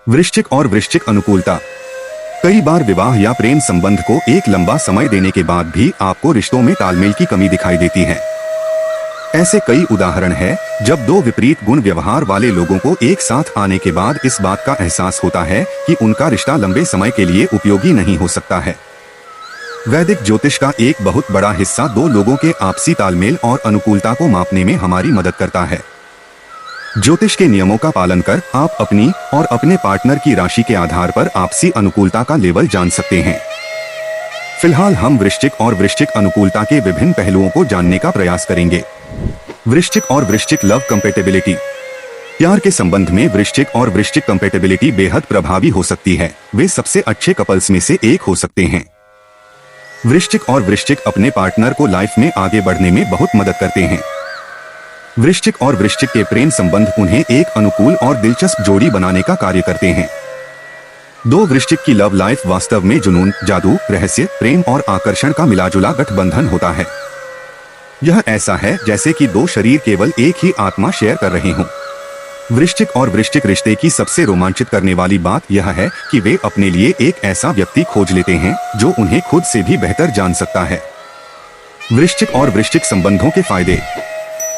वृश्चिक और वृश्चिक अनुकूलता। कई बार विवाह या प्रेम संबंध को एक लंबा समय देने के बाद भी आपको रिश्तों में तालमेल की कमी दिखाई देती है। ऐसे कई उदाहरण हैं जब दो विपरीत गुण व्यवहार वाले लोगों को एक साथ आने के बाद इस बात का एहसास होता है कि उनका रिश्ता लंबे समय के लिए उपयोगी नहीं हो सकता है। वैदिक ज्योतिष का एक बहुत बड़ा हिस्सा दो लोगों के आपसी तालमेल और अनुकूलता को मापने में हमारी मदद करता है। ज्योतिष के नियमों का पालन कर आप अपनी और अपने पार्टनर की राशि के आधार पर आपसी अनुकूलता का लेवल जान सकते हैं। फिलहाल हम वृश्चिक और वृश्चिक अनुकूलता के विभिन्न पहलुओं को जानने का प्रयास करेंगे। वृश्चिक और वृश्चिक लव कंपैटिबिलिटी। प्यार के संबंध में वृश्चिक और वृश्चिक कंपैटिबिलिटी बेहद प्रभावी हो सकती है। वे सबसे अच्छे कपल्स में से एक हो सकते हैं। वृश्चिक और वृश्चिक अपने पार्टनर को लाइफ में आगे बढ़ने में बहुत मदद करते हैं। वृश्चिक और वृश्चिक के प्रेम संबंध उन्हें एक अनुकूल और दिलचस्प जोड़ी बनाने का कार्य करते हैं। दो वृश्चिक की लव लाइफ वास्तव में जुनून, जादू, रहस्य, प्रेम और आकर्षण का मिलाजुला गठबंधन होता है। यह ऐसा है जैसे कि दो शरीर केवल एक ही आत्मा शेयर कर रहे हों। वृश्चिक और वृश्चिक रिश्ते की सबसे रोमांचित करने वाली बात यह है कि वे अपने लिए एक ऐसा व्यक्ति खोज लेते हैं जो उन्हें खुद से भी बेहतर जान सकता है। वृश्चिक और वृश्चिक संबंधों के फायदे।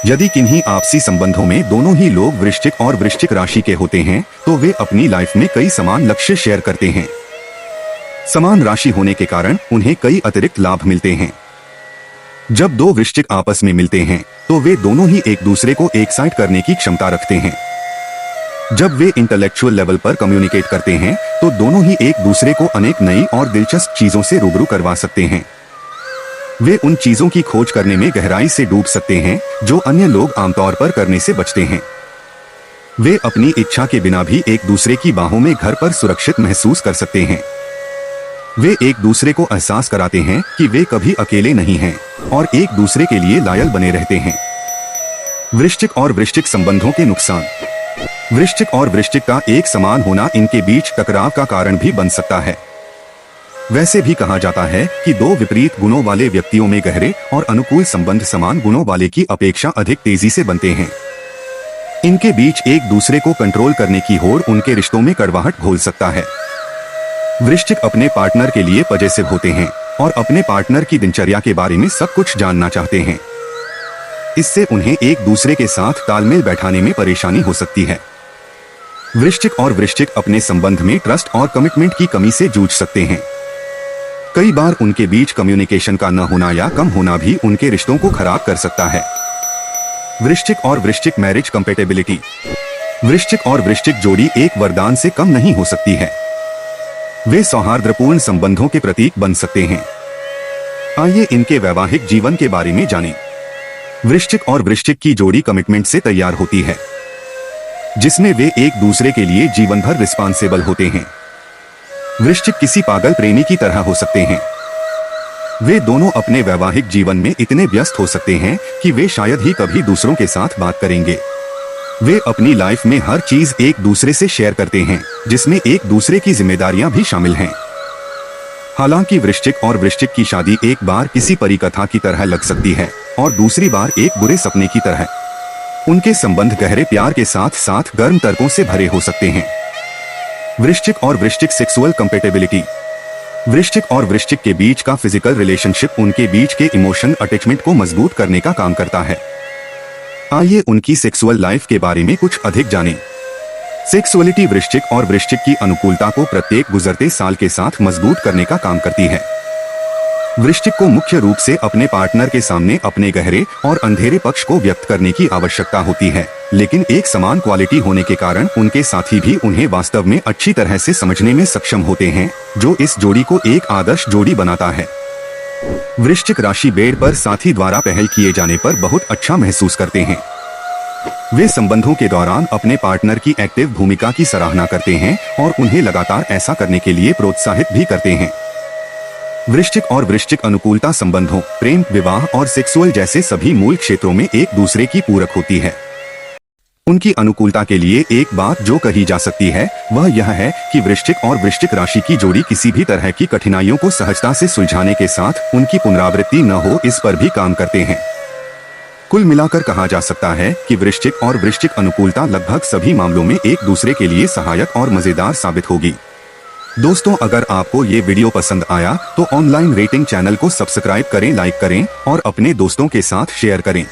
यदि किन्हीं आपसी संबंधों में दोनों ही लोग वृश्चिक और वृश्चिक राशि के होते हैं तो वे अपनी लाइफ में कई समान लक्ष्य शेयर करते हैं। समान राशि होने के कारण उन्हें कई अतिरिक्त लाभ मिलते हैं। जब दो वृश्चिक आपस में मिलते हैं तो वे दोनों ही एक दूसरे को एक्साइट करने की क्षमता रखते हैं। जब वे इंटेलेक्चुअल लेवल पर कम्युनिकेट करते हैं तो दोनों ही एक दूसरे को अनेक नई और दिलचस्प चीजों से रूबरू करवा सकते हैं। वे उन चीजों की खोज करने में गहराई से डूब सकते हैं जो अन्य लोग आमतौर पर करने से बचते हैं। वे अपनी इच्छा के बिना भी एक दूसरे की बाहों में घर पर सुरक्षित महसूस कर सकते हैं। वे एक दूसरे को एहसास कराते हैं कि वे कभी अकेले नहीं हैं और एक दूसरे के लिए लॉयल बने रहते हैं। वृश्चिक और वृश्चिक संबंधों के नुकसान। वृश्चिक और वृश्चिक का एक समान होना इनके बीच टकराव का कारण भी बन सकता है। वैसे भी कहा जाता है कि दो विपरीत गुणों वाले व्यक्तियों में गहरे और अनुकूल संबंध समान गुणों वाले की अपेक्षा अधिक तेजी से बनते हैं। इनके बीच एक दूसरे को कंट्रोल करने की होड़ उनके रिश्तों में कड़वाहट घोल सकता है। वृश्चिक अपने पार्टनर के लिए पजेसिव होते हैं और अपने पार्टनर की दिनचर्या के बारे में सब कुछ जानना चाहते हैं। इससे उन्हें एक दूसरे के साथ तालमेल बैठाने में परेशानी हो सकती है। वृश्चिक और वृश्चिक अपने संबंध में ट्रस्ट और कमिटमेंट की कमी से जूझ सकते हैं। कई बार उनके बीच कम्युनिकेशन का न होना या कम होना भी उनके रिश्तों को खराब कर सकता है। वृश्चिक और वृश्चिक मैरिज कंपैटिबिलिटी। वृश्चिक और वृश्चिक जोड़ी एक वरदान से कम नहीं हो सकती है। वे सौहार्दपूर्ण संबंधों के प्रतीक बन सकते हैं। आइए इनके वैवाहिक जीवन के बारे में जानें। वृश्चिक और वृश्चिक की जोड़ी कमिटमेंट से तैयार होती है, जिसमें वे एक दूसरे के लिए जीवन भर रिस्पॉन्सिबल होते हैं। वृश्चिक किसी पागल प्रेमी की तरह हो सकते हैं। वे दोनों अपने वैवाहिक जीवन में इतने व्यस्त हो सकते हैं कि वे शायद ही कभी दूसरों के साथ बात करेंगे। वे अपनी लाइफ में हर चीज एक दूसरे से शेयर करते हैं, जिसमें एक दूसरे की जिम्मेदारियां भी शामिल हैं। हालांकि वृश्चिक और वृश्चिक की शादी एक बार किसी परिकथा की तरह लग सकती है और दूसरी बार एक बुरे सपने की तरह। उनके संबंध गहरे प्यार के साथ साथ गर्म तर्कों से भरे हो सकते हैं। वृश्चिक और वृश्चिक सेक्सुअल कंपैटिबिलिटी। वृश्चिक और वृश्चिक के बीच का फिजिकल रिलेशनशिप उनके बीच के इमोशन अटैचमेंट को मजबूत करने का काम करता है। आइए उनकी सेक्सुअल लाइफ के बारे में कुछ अधिक जानें। सेक्सुअलिटी वृश्चिक और वृश्चिक की अनुकूलता को प्रत्येक गुजरते साल के साथ मजबूत करने का काम करती है। वृश्चिक को मुख्य रूप से अपने पार्टनर के सामने अपने गहरे और अंधेरे पक्ष को व्यक्त करने की आवश्यकता होती है, लेकिन एक समान क्वालिटी होने के कारण उनके साथी भी उन्हें वास्तव में अच्छी तरह से समझने में सक्षम होते हैं, जो इस जोड़ी को एक आदर्श जोड़ी बनाता है। वृश्चिक राशि बेड पर साथी द्वारा पहल किए जाने पर बहुत अच्छा महसूस करते हैं। वे संबंधों के दौरान अपने पार्टनर की एक्टिव भूमिका की सराहना करते हैं और उन्हें लगातार ऐसा करने के लिए प्रोत्साहित भी करते हैं। वृश्चिक और वृश्चिक अनुकूलता संबंधों, प्रेम, विवाह और सेक्सुअल जैसे सभी मूल क्षेत्रों में एक दूसरे की पूरक होती है। उनकी अनुकूलता के लिए एक बात जो कही जा सकती है वह यह है कि वृश्चिक और वृश्चिक राशि की जोड़ी किसी भी तरह की कठिनाइयों को सहजता से सुलझाने के साथ उनकी पुनरावृत्ति न हो इस पर भी काम करते हैं। कुल मिलाकर कहा जा सकता है कि वृश्चिक और वृश्चिक अनुकूलता लगभग सभी मामलों में एक दूसरे के लिए सहायक और मजेदार साबित होगी। दोस्तों, अगर आपको ये वीडियो पसंद आया तो ऑनलाइन रेटिंग चैनल को सब्सक्राइब करें, लाइक करें और अपने दोस्तों के साथ शेयर करें।